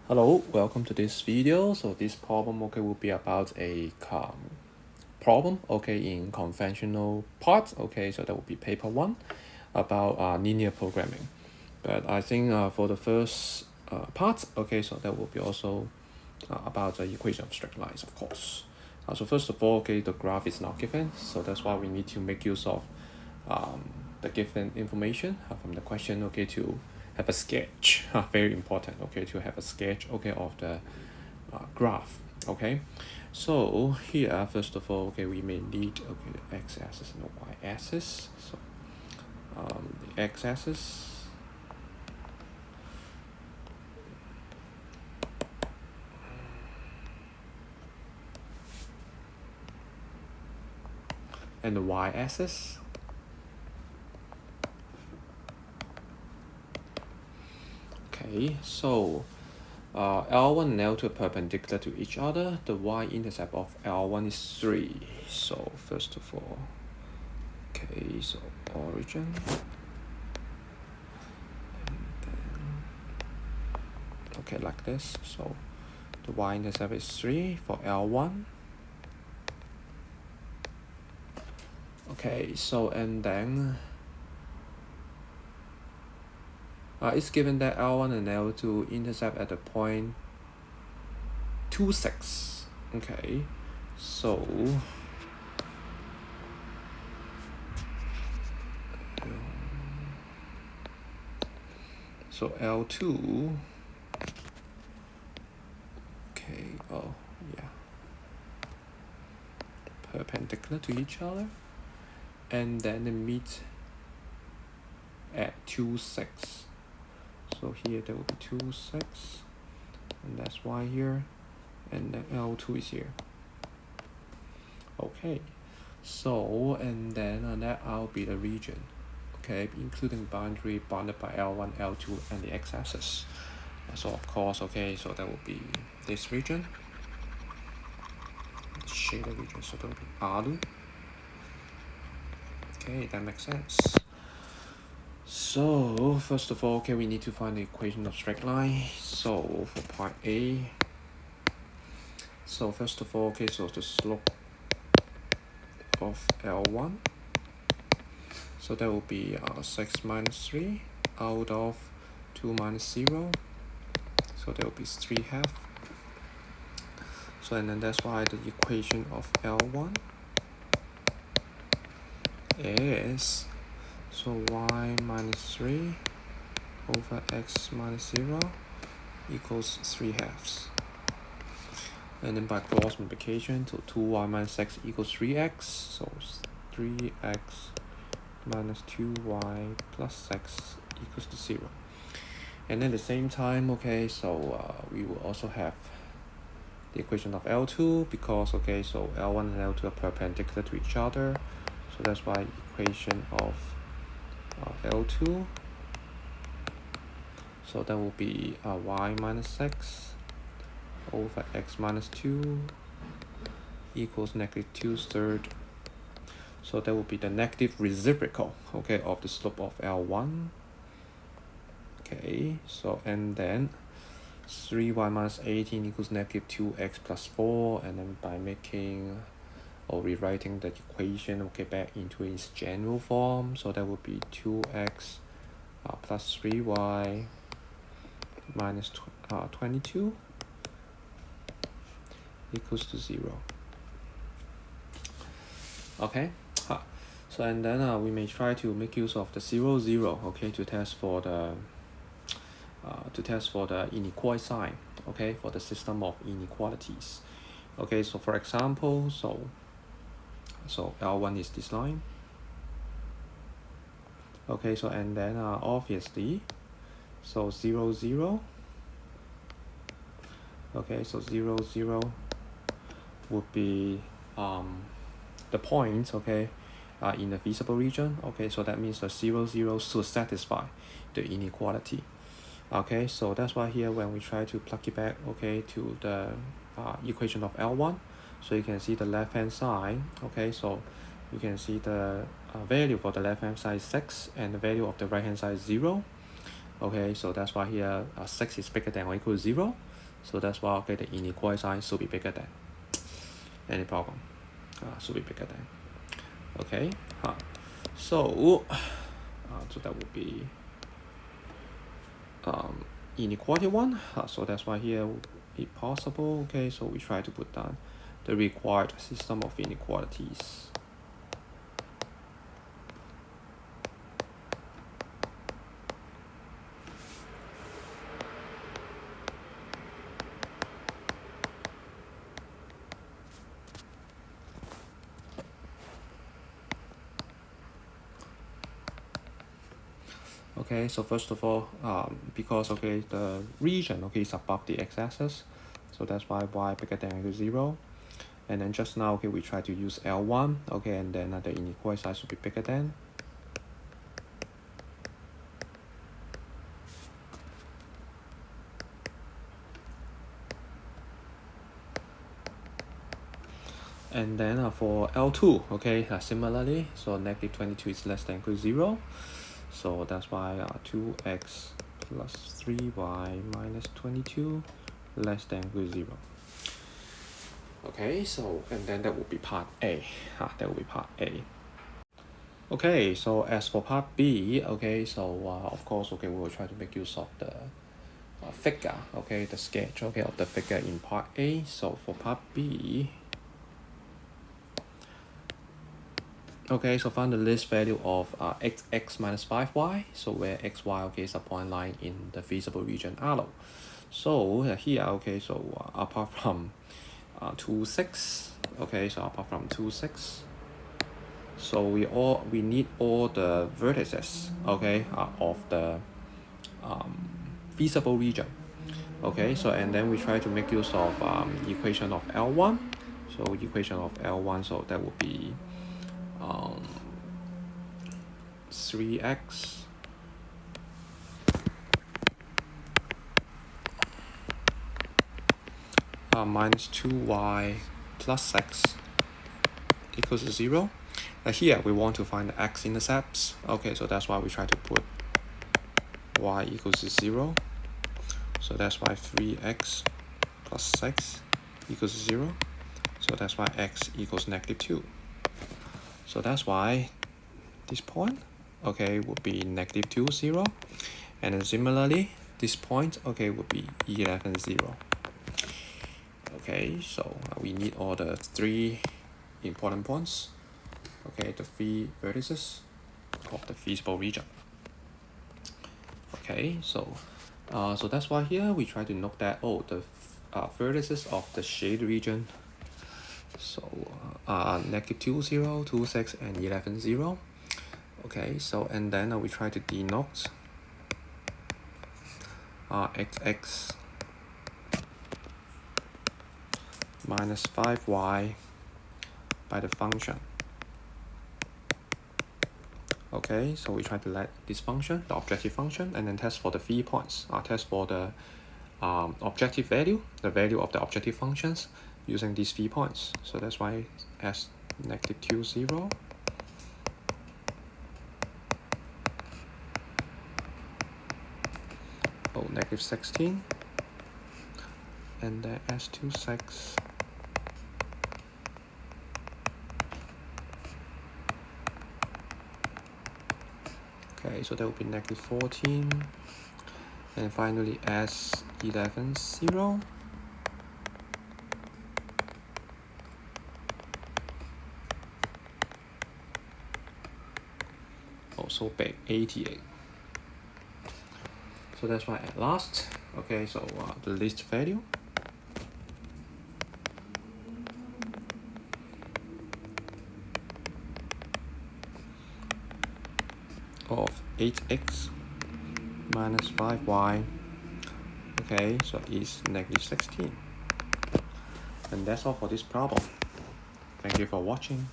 Hello, welcome to this video. So this problem will be about a problem in conventional parts. So that will be paper 1 about linear programming. But I think for the first part, so that will be also about the equation of straight lines, of course. So first of all, the graph is not given, so that's why we need to make use of the given information from the question, to have a sketch. Very important, to have a sketch, of the graph. So here, first of all, we may need the x-axis and the y-axis. So the x-axis. And the y-axis. So L1 and L2 are perpendicular to each other. The y-intercept of L1 is 3. So first of all, so origin. And then, like this. So the y-intercept is 3 for L1. So and then it's given that L1 and L2 intercept at the point 2, 6. So L2 perpendicular to each other, and then they meet at 2, 6. So here there will be 2, 6, and that's y here, and then L2 is here. So and then that will be the region, including boundary bounded by L1, L2, and the x-axis. So of course, so that will be this region, the shaded region, so that will be ALU. That makes sense. So first of all, we need to find the equation of straight line. So for part A, so first of all, so the slope of L1, so that will be 6 minus 3 out of 2 minus 0, so that will be 3/2. So and then that's why the equation of L1 is y minus 3 over x minus 0 equals 3/2. And then by cross multiplication, so 2y minus x equals 3x. So 3x minus 2y plus x equals to 0. And then at the same time, so we will also have the equation of L2 because, so L1 and L2 are perpendicular to each other. So that's why equation of L2. So that will be y minus x over x minus 2 equals -2/3. So that will be the negative reciprocal, of the slope of L1. So and then 3y minus 18 equals -2x plus 4, and then by making or rewriting the equation back into its general form, so that would be 2x plus 3y minus 22 equals to 0. So and then we may try to make use of the 0, 0, to test for the inequality sign, for the system of inequalities. So for example, so L1 is this line. So and then obviously, so 0, 0. So 0, 0 would be the points, in the feasible region. So that means the 0, 0 should satisfy the inequality. So that's why here when we try to plug it back, to the equation of L1, so you can see the left hand side. So you can see the value for the left hand side is 6 and the value of the right hand side is 0. Okay, so that's why here 6 is bigger than or equal to 0. So that's why, okay, the inequality sign should be bigger than. Any problem? Should be bigger than. Okay, so that would be inequality 1. So that's why here if possible, okay, so we try to put down the required system of inequalities. Okay, so first of all, because okay the region okay is above the x-axis, so that's why y bigger than or equal to 0. And then just now, okay, we try to use L1, okay, and then the inequality size should be bigger than. And then for L2, okay, similarly, so negative 22 is less than or equal to 0. So that's why 2x plus 3y minus 22 less than or equal to 0. Okay, so and then that would be part A. That would be part A. Okay, so as for part B, okay, so of course, okay, we will try to make use of the figure, okay, the sketch, okay, of the figure in part A. So for part B, okay, so find the least value of x minus 5y, so where xy, okay, is a point line in the feasible region R. So here, okay, so apart from 2, 6, okay, so apart from 2, 6, so we need all the vertices, okay, of the feasible region. Okay, so and then we try to make use of equation of L1. So equation of L1, so that would be 3x minus 2y plus x equals to 0. Here we want to find the x-intercepts. Okay, so that's why we try to put y equals to 0. So that's why 3x plus x equals to 0. So that's why x equals negative 2. So that's why this point, okay, would be negative 2, 0. And then similarly, this point, okay, would be 11, 0. Okay, so we need all the 3 important points, okay, the 3 vertices of the feasible region. Okay, so that's why here we try to note that the vertices of the shaded region, so negative 2, 0, 2, 6, and 11, 0. Okay, so and then we try to denote xx minus 5y by the function. Okay, so we try to let this function, the objective function, and then test for the 3 points. Test for the objective value, the value of the objective functions using these 3 points. So that's why as negative 2, 0. Negative 16. And then S2, 6. Okay, so that will be negative 14. And finally S11, 0. Also big, 88. So that's why at last, okay, so the least value of 8x minus 5y, okay, so is negative 16. And that's all for this problem. Thank you for watching.